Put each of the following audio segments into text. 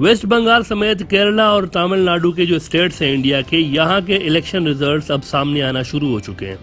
Waste Bengal समेत केरला और तमिलनाडु के जो स्टेट्स हैं इंडिया के, यहाँ के इलेक्शन रिजल्ट्स अब सामने आना शुरू हो चुके हैं।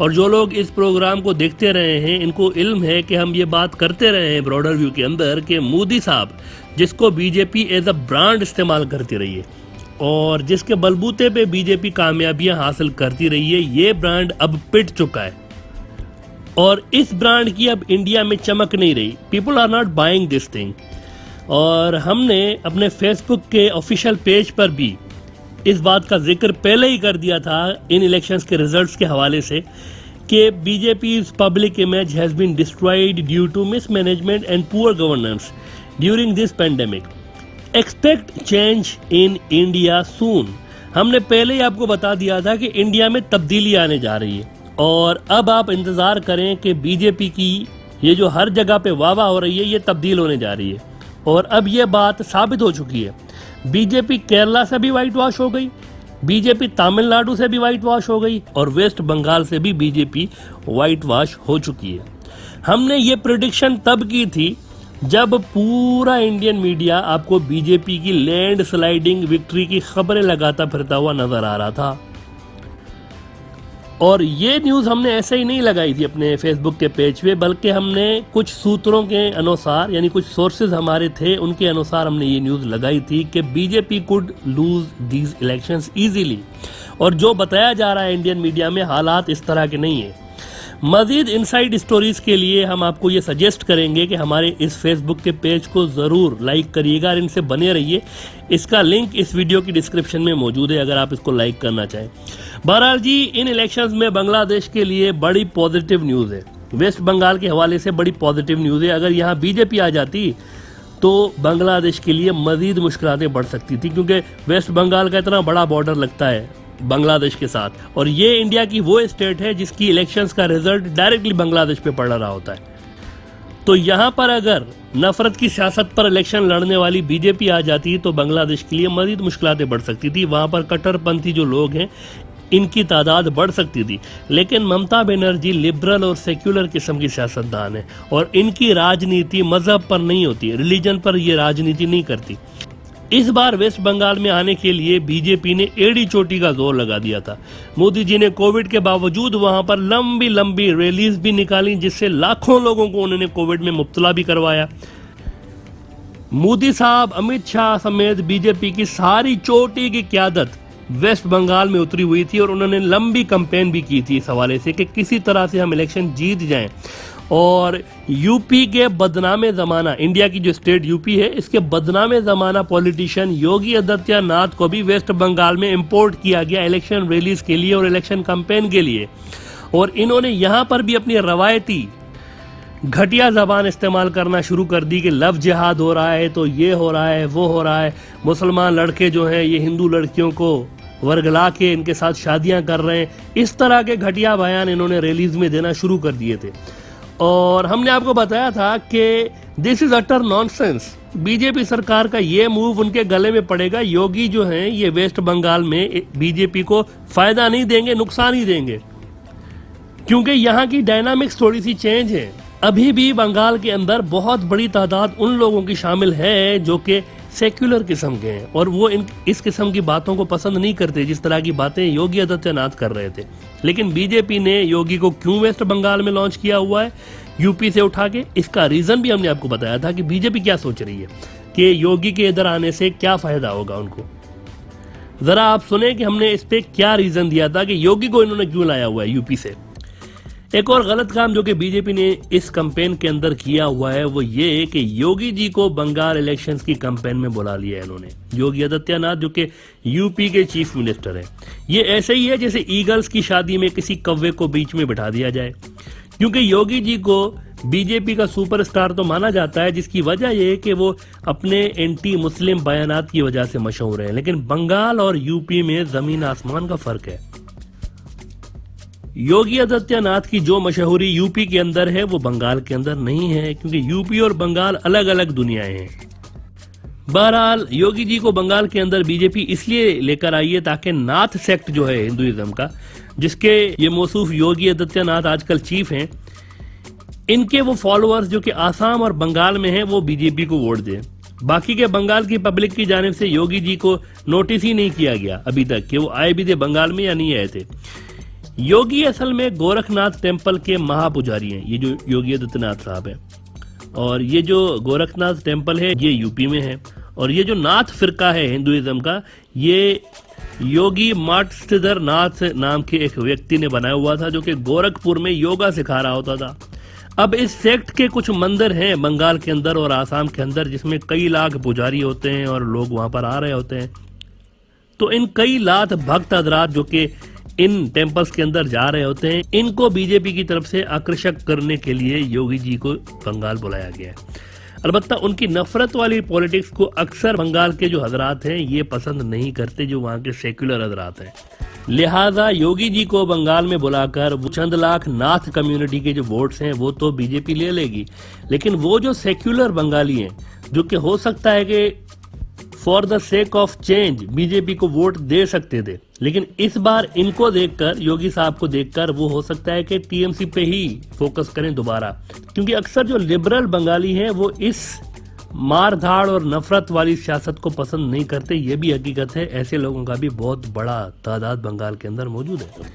और जो लोग इस प्रोग्राम को देखते रहे हैं, इनको इल्म है कि हम ये बात करते रहे हैं ब्रॉडर व्यू के अंदर कि मोदी साहब, जिसको बीजेपी एज अ ब्रांड इस्तेमाल करती रही है और जिसके बलबूते पे बीजेपी कामयाबियां हासिल करती रही है, ये ब्रांड अब पिट चुका है और इस ब्रांड की अब इंडिया में चमक नहीं रही। People are not buying this thing. और हमने अपने फेसबुक के ऑफिशियल पेज पर भी इस बात का जिक्र पहले ही कर दिया था इन इलेक्शंस के रिजल्ट्स के हवाले से कि BJP's public image has been destroyed due to mismanagement and poor governance during this pandemic. Expect change in India soon. हमने पहले ही आपको बता दिया था कि इंडिया में तब्दीली आने जा रही है और अब आप इंतजार करें कि बीजेपी की ये जो हर जगह पे वाह हो रही है, ये तब्दील होने जा रही है। और अब ये बात साबित हो चुकी है। बीजेपी केरला से भी व्हाइट वॉश हो गई, बीजेपी तमिलनाडु से भी व्हाइट वॉश हो गई और वेस्ट बंगाल से भी बीजेपी व्हाइट वॉश हो चुकी है। हमने ये प्रेडिक्शन तब की थी जब पूरा इंडियन मीडिया आपको बीजेपी की लैंड स्लाइडिंग विक्ट्री की खबरें लगाता फिरता हुआ नजर आ रहा था। और ये न्यूज़ हमने ऐसे ही नहीं लगाई थी अपने फेसबुक के पेज पे, बल्कि हमने कुछ सूत्रों के अनुसार, यानी कुछ सोर्सेज हमारे थे, उनके अनुसार हमने ये न्यूज़ लगाई थी कि BJP could lose these elections easily. और जो बताया जा रहा है इंडियन मीडिया में, हालात इस तरह के नहीं है। मजीद इनसाइड स्टोरीज के लिए हम आपको ये सजेस्ट करेंगे कि हमारे इस फेसबुक के पेज को ज़रूर लाइक करिएगा और इनसे बने रहिए। इसका लिंक इस वीडियो की डिस्क्रिप्शन में मौजूद है अगर आप इसको लाइक करना चाहें। बहरहाल जी, इन इलेक्शंस में बांग्लादेश के लिए बड़ी पॉजिटिव न्यूज़ है। वेस्ट बंगाल के हवाले से बड़ी पॉजिटिव न्यूज़ है। अगर यहाँ बीजेपी आ जाती तो बांग्लादेश के लिए मजीद मुश्किलातें बढ़ सकती थी, क्योंकि वेस्ट बंगाल का इतना बड़ा बॉर्डर लगता है बांग्लादेश के साथ और ये इंडिया की वो स्टेट है जिसकी इलेक्शंस का रिजल्ट डायरेक्टली बांग्लादेश पे पड़ रहा होता है। तो यहाँ पर अगर नफरत की सियासत पर इलेक्शन लड़ने वाली बीजेपी आ जाती तो बांग्लादेश के लिए मजीद मुश्किलातें बढ़ सकती थी। वहाँ पर कट्टरपंथी जो लोग हैं, इनकी तादाद बढ़ सकती थी। लेकिन ममता बनर्जी लिबरल और सेक्युलर किस्म की सियासतदान है और इनकी राजनीति मजहब पर नहीं होती, रिलीजन पर ये राजनीति नहीं करती। इस बार वेस्ट बंगाल में आने के लिए बीजेपी ने एड़ी चोटी का जोर लगा दिया था। मोदी जी ने कोविड के बावजूद वहां पर लंबी लंबी रैलीज भी निकाली, जिससे लाखों लोगों को उन्होंने कोविड में मुब्तला भी करवाया। मोदी साहब, अमित शाह समेत बीजेपी की सारी चोटी की क़यादत वेस्ट बंगाल में उतरी हुई थी और उन्होंने लंबी कैंपेन भी की थी इस हवाले से कि किसी तरह से हम इलेक्शन जीत जाएं। और यूपी के बदनामे ज़माना, इंडिया की जो स्टेट यूपी है, इसके बदनामे ज़माना पॉलिटिशियन योगी आदित्यनाथ को भी वेस्ट बंगाल में इंपोर्ट किया गया इलेक्शन रैलीज के लिए और इलेक्शन कैंपेन के लिए। और इन्होंने यहाँ पर भी अपनी रवायती घटिया ज़बान इस्तेमाल करना शुरू कर दी कि लव जिहाद हो रहा है, तो ये हो रहा है, वो हो रहा है, मुसलमान लड़के जो हैं ये हिंदू लड़कियों को वर्गला के इनके साथ शादियां कर रहे हैं। इस तरह के घटिया बयान इन्होंने रैलीज में देना शुरू कर दिए थे और हमने आपको बताया था कि this is utter nonsense. BJP सरकार का ये मूव उनके गले में पड़ेगा। योगी जो हैं ये वेस्ट बंगाल में बीजेपी को फायदा नहीं देंगे, नुकसान ही देंगे, क्योंकि यहाँ की डायनामिक्स थोड़ी सी चेंज है। अभी भी बंगाल के अंदर बहुत बड़ी तादाद उन लोगों की शामिल है जो कि सेक्युलर किस्म के हैं और वो इस किस्म की बातों को पसंद नहीं करते, जिस तरह की बातें योगी आदित्यनाथ कर रहे थे। लेकिन बीजेपी ने योगी को क्यों वेस्ट बंगाल में लॉन्च किया हुआ है यूपी से उठा के, इसका रीजन भी हमने आपको बताया था कि बीजेपी क्या सोच रही है कि योगी के इधर आने से क्या फायदा होगा उनको। जरा आप सुने कि हमने इस पे क्या रीजन दिया था कि योगी को इन्होंने क्यों लाया हुआ है यूपी से। एक और गलत काम जो कि बीजेपी ने इस कैंपेन के अंदर किया हुआ है वो ये कि योगी जी को बंगाल इलेक्शंस की कैंपेन में बुला लिया है इन्होंने। योगी आदित्यनाथ जो कि यूपी के चीफ मिनिस्टर हैं, ये ऐसे ही है जैसे ईगल्स की शादी में किसी कौवे को बीच में बिठा दिया जाए, क्योंकि योगी जी को बीजेपी का सुपरस्टार तो माना जाता है, जिसकी वजह यह है कि वो अपने एंटी मुस्लिम बयानात की वजह से मशहूर है। लेकिन बंगाल और यूपी में जमीन आसमान का फर्क है। योगी आदित्यनाथ की जो मशहूरी यूपी के अंदर है वो बंगाल के अंदर नहीं है, क्योंकि यूपी और बंगाल अलग अलग दुनियाएं हैं। बहरहाल योगी जी को बंगाल के अंदर बीजेपी इसलिए लेकर आई है ताकि नाथ सेक्ट जो है हिंदुइज्म का, जिसके ये मौसूफ योगी आदित्यनाथ आजकल चीफ हैं, इनके वो फॉलोअर्स जो कि आसाम और बंगाल में हैं वो बीजेपी को वोट दें। बाकी के बंगाल की पब्लिक की जानिब से योगी जी को नोटिस ही नहीं किया गया अभी तक कि वो आए भी थे बंगाल में या नहीं आए थे। योगी असल में गोरखनाथ टेम्पल के महापुजारी हैं, ये जो योगी आदित्यनाथ साहब हैं। और ये जो गोरखनाथ टेम्पल है ये यूपी में है। और ये जो नाथ फिरका है हिंदुइज्म का, ये योगी माटस्थिर नाथ नाम के एक व्यक्ति ने बनाया हुआ था, जो कि गोरखपुर में योगा सिखा रहा होता था। अब इस सेक्ट के कुछ मंदिर हैं बंगाल के अंदर और आसाम के अंदर, जिसमें कई लाख पुजारी होते हैं और लोग वहां पर आ रहे होते हैं। तो इन कई लाख भक्त हजरात जो कि इन टेम्पल्स के अंदर जा रहे होते हैं, इनको बीजेपी की तरफ से आकर्षक करने के लिए योगी जी को बंगाल बुलाया गया है। अलबत्ता उनकी नफरत वाली पॉलिटिक्स को अक्सर बंगाल के जो हजरात हैं ये पसंद नहीं करते, जो वहाँ के सेक्युलर हजरात हैं। लिहाजा योगी जी को बंगाल में बुलाकर वो चंद लाख नाथ कम्युनिटी के जो वोट्स हैं वो तो बीजेपी ले लेगी, लेकिन वो जो सेक्युलर बंगाली हैं, जो कि हो सकता है कि for the sake of change BJP को वोट दे सकते थे, लेकिन इस बार इनको देखकर, योगी साहब को देखकर, वो हो सकता है कि टीएमसी पे ही फोकस करें दोबारा। क्योंकि अक्सर जो लिबरल बंगाली हैं वो इस मार धाड़ और नफरत वाली सियासत को पसंद नहीं करते, ये भी हकीकत है। ऐसे लोगों का भी बहुत बड़ा तादाद बंगाल के अंदर मौजूद है।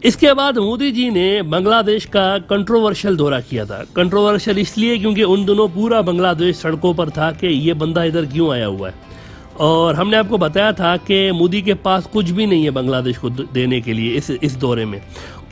इसके बाद मोदी जी ने बांग्लादेश का कंट्रोवर्शियल दौरा किया था। कंट्रोवर्शियल इसलिए क्योंकि उन दिनों पूरा बांग्लादेश सड़कों पर था कि ये बंदा इधर क्यों आया हुआ है। और हमने आपको बताया था कि मोदी के पास कुछ भी नहीं है बांग्लादेश को देने के लिए इस दौरे में।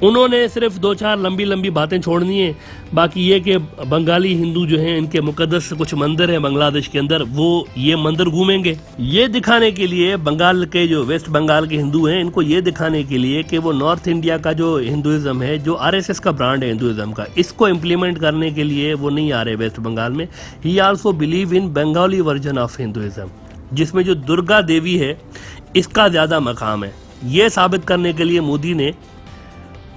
उन्होंने सिर्फ दो चार लंबी लंबी बातें छोड़नी है, बाकी ये कि बंगाली हिंदू जो हैं, इनके मुकद्दस कुछ मंदिर हैं बांग्लादेश के अंदर, वो ये मंदिर घूमेंगे। ये दिखाने के लिए बंगाल के जो वेस्ट बंगाल के हिंदू हैं, इनको ये दिखाने के लिए कि वो नॉर्थ इंडिया का जो हिंदुइज्म है, जो आरएसएस का ब्रांड है हिंदुइज्म का, इसको इम्प्लीमेंट करने के लिए वो नहीं आ रहे वेस्ट बंगाल में। ही also believe in Bengali version of Hinduism, जिसमें जो दुर्गा देवी है इसका ज्यादा मकाम है। ये साबित करने के लिए मोदी ने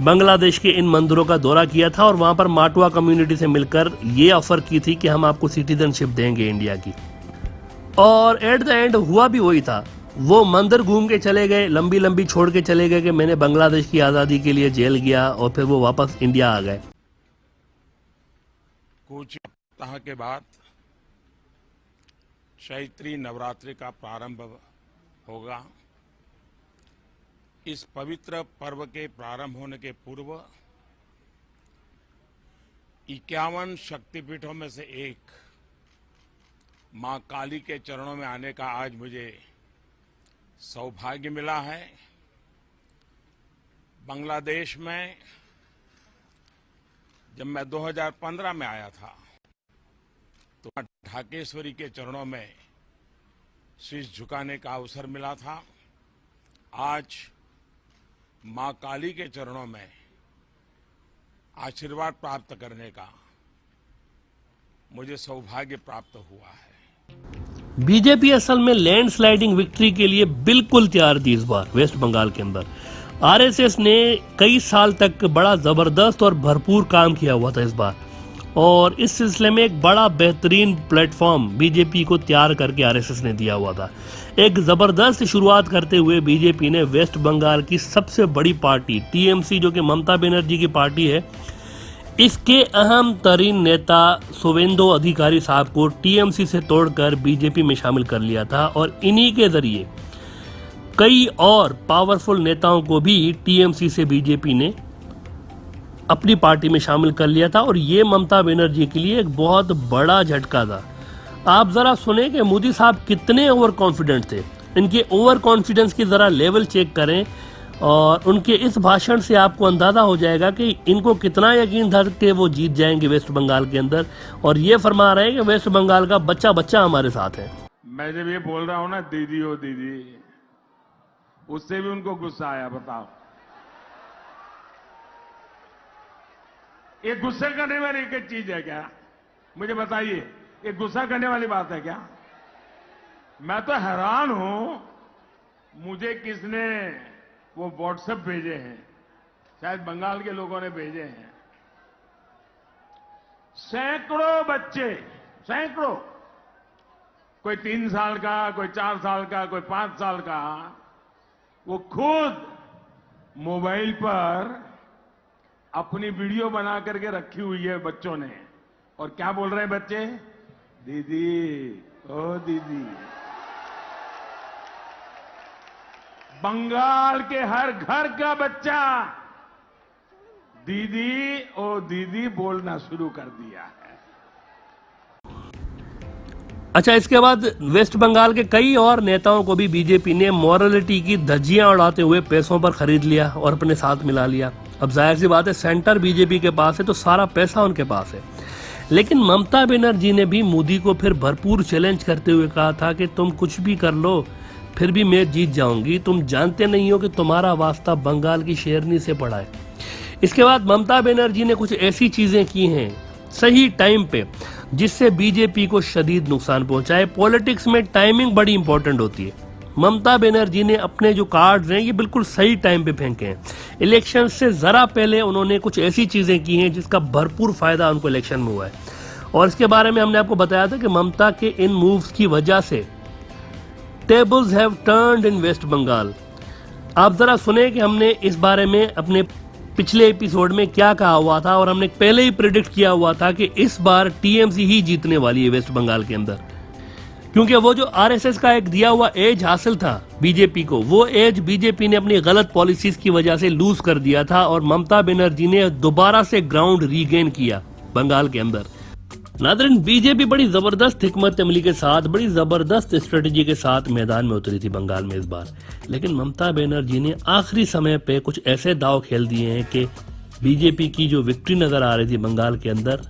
बांग्लादेश के इन मंदिरों का दौरा किया था और वहां पर माटवा कम्युनिटी से मिलकर ये ऑफर की थी कि हम आपको सिटीजनशिप देंगे इंडिया की। और एट द एंड हुआ भी वही था। वो मंदिर घूम के चले गए, लंबी लंबी छोड़ के चले गए कि मैंने बांग्लादेश की आजादी के लिए जेल गया, और फिर वो वापस इंडिया आ गए। कुछ सप्ताह के बाद चैत्री नवरात्रि का प्रारंभ होगा। इस पवित्र पर्व के प्रारंभ होने के पूर्व 51 शक्तिपीठों में से एक मां काली के चरणों में आने का आज मुझे सौभाग्य मिला है। बांग्लादेश में जब मैं 2015 में आया था तो ढाकेश्वरी के चरणों में शीश झुकाने का अवसर मिला था। आज मां काली के चरणों में आशीर्वाद प्राप्त करने का मुझे सौभाग्य प्राप्त हुआ है। बीजेपी असल में लैंडस्लाइडिंग विक्ट्री के लिए बिल्कुल तैयार थी इस बार वेस्ट बंगाल के अंदर। आरएसएस ने कई साल तक बड़ा जबरदस्त और भरपूर काम किया हुआ था इस बार, और इस सिलसिले में एक बड़ा बेहतरीन प्लेटफॉर्म बीजेपी को तैयार करके आरएसएस ने दिया हुआ था। एक जबरदस्त शुरुआत करते हुए बीजेपी ने वेस्ट बंगाल की सबसे बड़ी पार्टी टीएमसी, जो कि ममता बनर्जी की पार्टी है, इसके अहम तरीन नेता शुवेंदु अधिकारी साहब को टीएमसी से तोड़कर बीजेपी में शामिल कर लिया था। और इन्हीं के जरिए कई और पावरफुल नेताओं को भी टीएमसी से बीजेपी ने अपनी पार्टी में शामिल कर लिया था। और ये ममता बनर्जी के लिए एक बहुत बड़ा झटका था। आप जरा सुने कि मोदी साहब कितने ओवर कॉन्फिडेंट थे। इनके ओवर कॉन्फिडेंस की जरा लेवल चेक करें, और उनके इस भाषण से आपको अंदाजा हो जाएगा कि इनको कितना यकीन था कि वो जीत जाएंगे वेस्ट बंगाल के अंदर। और ये फरमा रहे हैं कि वेस्ट बंगाल का बच्चा बच्चा हमारे साथ है। मैं जब ये बोल रहा हूं ना दीदी ओ दीदी, उससे भी उनको गुस्सा आया। बताओ, ये गुस्से करने वाली एक चीज है क्या? मुझे बताइए, ये गुस्सा करने वाली बात है क्या? मैं तो हैरान हूं, मुझे किसने वो व्हाट्सएप भेजे हैं, शायद बंगाल के लोगों ने भेजे हैं। सैकड़ों बच्चे, सैकड़ों, कोई 3 साल का, कोई 4 साल का, कोई 5 साल का, वो खुद मोबाइल पर अपनी वीडियो बना करके रखी हुई है बच्चों ने। और क्या बोल रहे हैं बच्चे? दीदी ओ दीदी, बंगाल के हर घर का बच्चा दीदी ओ दीदी बोलना शुरू कर दिया है। अच्छा, इसके बाद वेस्ट बंगाल के कई और नेताओं को भी बीजेपी ने मॉरलिटी की धज्जियां उड़ाते हुए पैसों पर खरीद लिया और अपने साथ मिला लिया। अब जाहिर सी बात है, सेंटर बीजेपी के पास है तो सारा पैसा उनके पास है। लेकिन ममता बनर्जी ने भी मोदी को फिर भरपूर चैलेंज करते हुए कहा था कि तुम कुछ भी कर लो फिर भी मैं जीत जाऊंगी, तुम जानते नहीं हो कि तुम्हारा वास्ता बंगाल की शेरनी से पड़ा है। इसके बाद ममता बनर्जी ने कुछ ऐसी चीजें की हैं सही टाइम पे जिससे बीजेपी को शदीद नुकसान पहुंचा है। पॉलिटिक्स में टाइमिंग बड़ी इंपॉर्टेंट होती है। ममता बनर्जी ने अपने जो कार्ड्स हैं ये बिल्कुल सही टाइम पे फेंके हैं। इलेक्शन से जरा पहले उन्होंने कुछ ऐसी चीजें की हैं जिसका भरपूर फायदा उनको इलेक्शन में हुआ है, और इसके बारे में हमने आपको बताया था कि ममता के इन मूव्स की वजह से tables have turned in West Bengal. आप जरा सुने कि हमने इस बारे में अपने पिछले एपिसोड में क्या कहा हुआ था, और हमने पहले ही प्रेडिक्ट किया हुआ था कि इस बार टीएमसी ही जीतने वाली है वेस्ट बंगाल के अंदर, क्योंकि वो जो आरएसएस का एक दिया हुआ एज हासिल था बीजेपी को, वो एज बीजेपी ने अपनी गलत पॉलिसीज की वजह से लूज कर दिया था, और ममता बनर्जी ने दोबारा से ग्राउंड रीगेन किया बंगाल के अंदर। नादरीन, बीजेपी बड़ी जबरदस्त हिकमत अमली के साथ, बड़ी जबरदस्त स्ट्रेटेजी के साथ मैदान में उतरी थी बंगाल में इस बार, लेकिन ममता बनर्जी ने आखिरी समय पे कुछ ऐसे दाव खेल दिए हैं कि बीजेपी की जो विक्ट्री नजर आ रही थी बंगाल के अंदर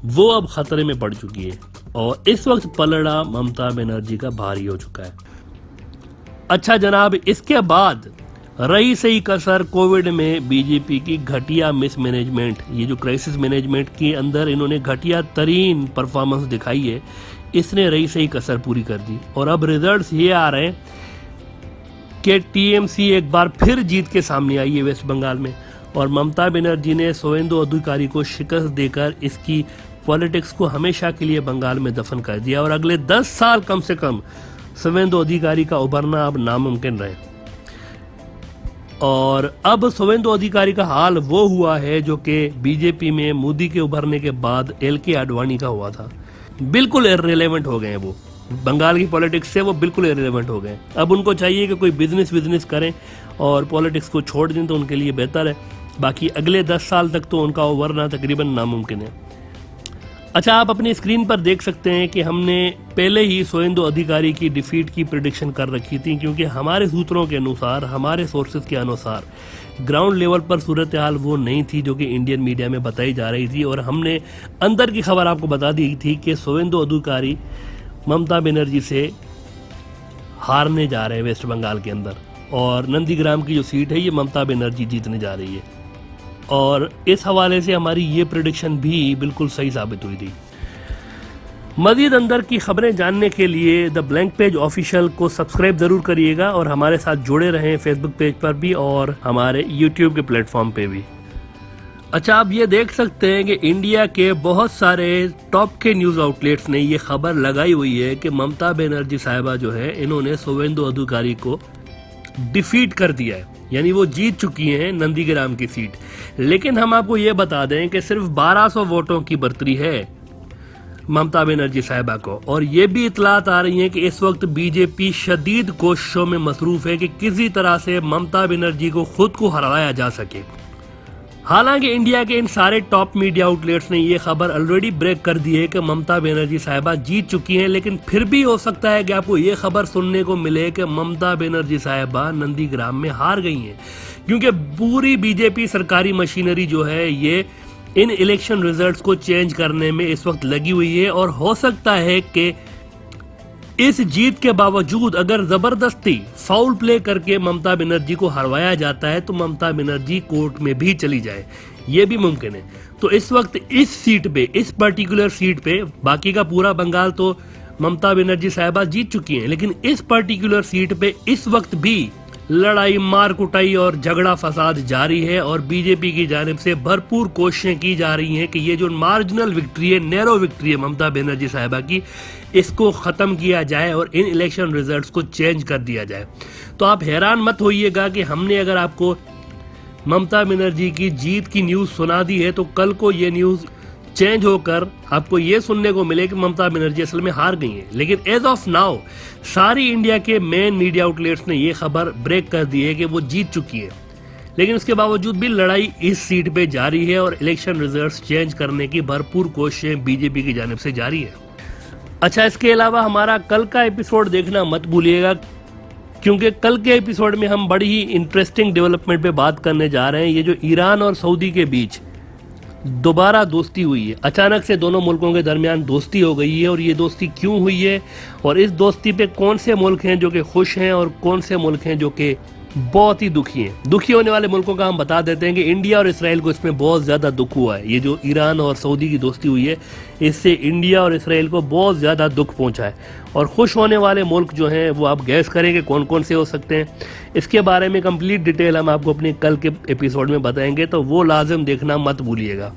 वो अब खतरे में पड़ चुकी है, और इस वक्त पलड़ा ममता बनर्जी का भारी हो चुका है। अच्छा जनाब, इसके बाद रही सही कसर कोविड में बीजेपी की घटिया मिसमैनेजमेंट, ये जो क्राइसिस मैनेजमेंट के अंदर इन्होंने घटिया तरीन परफॉर्मेंस दिखाई है, इसने रही सही कसर पूरी कर दी। और अब रिजल्ट्स ये आ रहे हैं कि टीएमसी एक बार फिर जीत के सामने आई है वेस्ट बंगाल में, और ममता बनर्जी ने शुवेंदु अधिकारी को शिकस्त देकर इसकी पॉलिटिक्स को हमेशा के लिए बंगाल में दफन कर दिया, और अगले 10 साल कम से कम शुवेंदु अधिकारी का उभरना अब नामुमकिन रहे। और अब शुवेंदु अधिकारी का हाल वो हुआ है जो कि बीजेपी में मोदी के उभरने के बाद एलके आडवाणी का हुआ था। बिल्कुल इररिलेवेंट हो गए हैं वो, बंगाल की पॉलिटिक्स से वो बिल्कुल इररिलेवेंट हो गए। अब उनको चाहिए कि कोई बिजनेस करें और पॉलिटिक्स को छोड़ दें तो उनके लिए बेहतर है, बाकी अगले 10 साल तक तो उनका उभरना तकरीबन नामुमकिन है। अच्छा, आप अपनी स्क्रीन पर देख सकते हैं कि हमने पहले ही शुवेंदु अधिकारी की डिफीट की प्रेडिक्शन कर रखी थी, क्योंकि हमारे सूत्रों के अनुसार, हमारे सोर्सेज के अनुसार ग्राउंड लेवल पर सूरत हाल वो नहीं थी जो कि इंडियन मीडिया में बताई जा रही थी, और हमने अंदर की खबर आपको बता दी थी कि शुवेंदु अधिकारी ममता बनर्जी से हारने जा रहे हैं वेस्ट बंगाल के अंदर, और नंदीग्राम की जो सीट है ये ममता बनर्जी जीतने जा रही है। और इस हवाले से हमारी ये प्रेडिक्शन भी बिल्कुल सही साबित हुई थी। मजीद अंदर की खबरें जानने के लिए द ब्लैंक पेज ऑफिशियल को सब्सक्राइब जरूर करिएगा, और हमारे साथ जुड़े रहें फेसबुक पेज पर भी और हमारे यूट्यूब के प्लेटफॉर्म पे भी। अच्छा, आप ये देख सकते हैं कि इंडिया के बहुत सारे टॉप के न्यूज आउटलेट्स ने ये खबर लगाई हुई है कि ममता बनर्जी साहिबा जो है इन्होंने शुवेंदु अधिकारी को डिफीट कर दिया है, यानी वो जीत चुकी हैं नंदीग्राम की सीट। लेकिन हम आपको ये बता दें कि सिर्फ 1200 वोटों की बढ़तरी है ममता बनर्जी साहिबा को, और ये भी इतलात आ रही हैं कि इस वक्त बीजेपी शदीद कोशिशों में मसरूफ है कि किसी तरह से ममता बनर्जी को खुद को हराया जा सके। हालांकि इंडिया के इन सारे टॉप मीडिया आउटलेट्स ने ये खबर ऑलरेडी ब्रेक कर दी है कि ममता बनर्जी साहिबा जीत चुकी हैं, लेकिन फिर भी हो सकता है कि आपको ये खबर सुनने को मिले कि ममता बनर्जी साहिबा नंदीग्राम में हार गई हैं, क्योंकि पूरी बीजेपी सरकारी मशीनरी जो है ये इन इलेक्शन रिजल्ट्स को चेंज करने में इस वक्त लगी हुई है, और हो सकता है कि इस जीत के बावजूद अगर जबरदस्ती फाउल प्ले करके ममता बनर्जी को हरवाया जाता है तो ममता बनर्जी कोर्ट में भी चली जाए, ये भी मुमकिन है। तो इस वक्त इस सीट पे, इस पर्टिकुलर सीट पे, बाकी का पूरा बंगाल तो ममता बनर्जी साहिबा जीत चुकी हैं, लेकिन इस पर्टिकुलर सीट पे इस वक्त भी लड़ाई, मार कुटाई और झगड़ा फसाद जारी है, और बीजेपी की जानिब से भरपूर कोशिशें की जा रही हैं कि ये जो मार्जिनल विक्ट्री है, नैरो विक्ट्री है ममता बनर्जी साहिबा की, इसको खत्म किया जाए और इन इलेक्शन रिजल्ट्स को चेंज कर दिया जाए। तो आप हैरान मत होइएगा कि हमने अगर आपको ममता बनर्जी की जीत की न्यूज सुना दी है तो कल को ये न्यूज चेंज होकर आपको ये सुनने को मिले कि ममता बनर्जी असल में हार गई हैं। लेकिन एज ऑफ नाउ सारी इंडिया के मेन मीडिया आउटलेट्स ने ये खबर ब्रेक कर दी है कि वो जीत चुकी है। लेकिन उसके बावजूद भी लड़ाई इस सीट पे जारी है और इलेक्शन रिजल्ट्स चेंज करने की भरपूर कोशिशें बीजेपी की जानिब से जारी है। अच्छा, इसके अलावा हमारा कल का एपिसोड देखना मत भूलिएगा, क्योंकि कल के एपिसोड में हम बड़ी ही इंटरेस्टिंग डेवलपमेंट पे बात करने जा रहे हैं। ये जो ईरान और सऊदी के बीच दोबारा दोस्ती हुई है, अचानक से दोनों मुल्कों के दरमियान दोस्ती हो गई है, और ये दोस्ती क्यों हुई है और इस दोस्ती पे कौन से मुल्क हैं जो कि खुश हैं और कौन से मुल्क हैं जो कि बहुत ही दुखी हैं। दुखी होने वाले मुल्कों का हम बता देते हैं कि इंडिया और इसराइल को इसमें बहुत ज़्यादा दुख हुआ है। ये जो ईरान और सऊदी की दोस्ती हुई है, इससे इंडिया और इसराइल को बहुत ज़्यादा दुख पहुंचा है। और खुश होने वाले मुल्क जो हैं वो आप गैस करें कि कौन कौन से हो सकते हैं। इसके बारे में कंप्लीट डिटेल हम आपको अपने कल के एपिसोड में बताएंगे, तो वो लाजिम देखना मत भूलिएगा।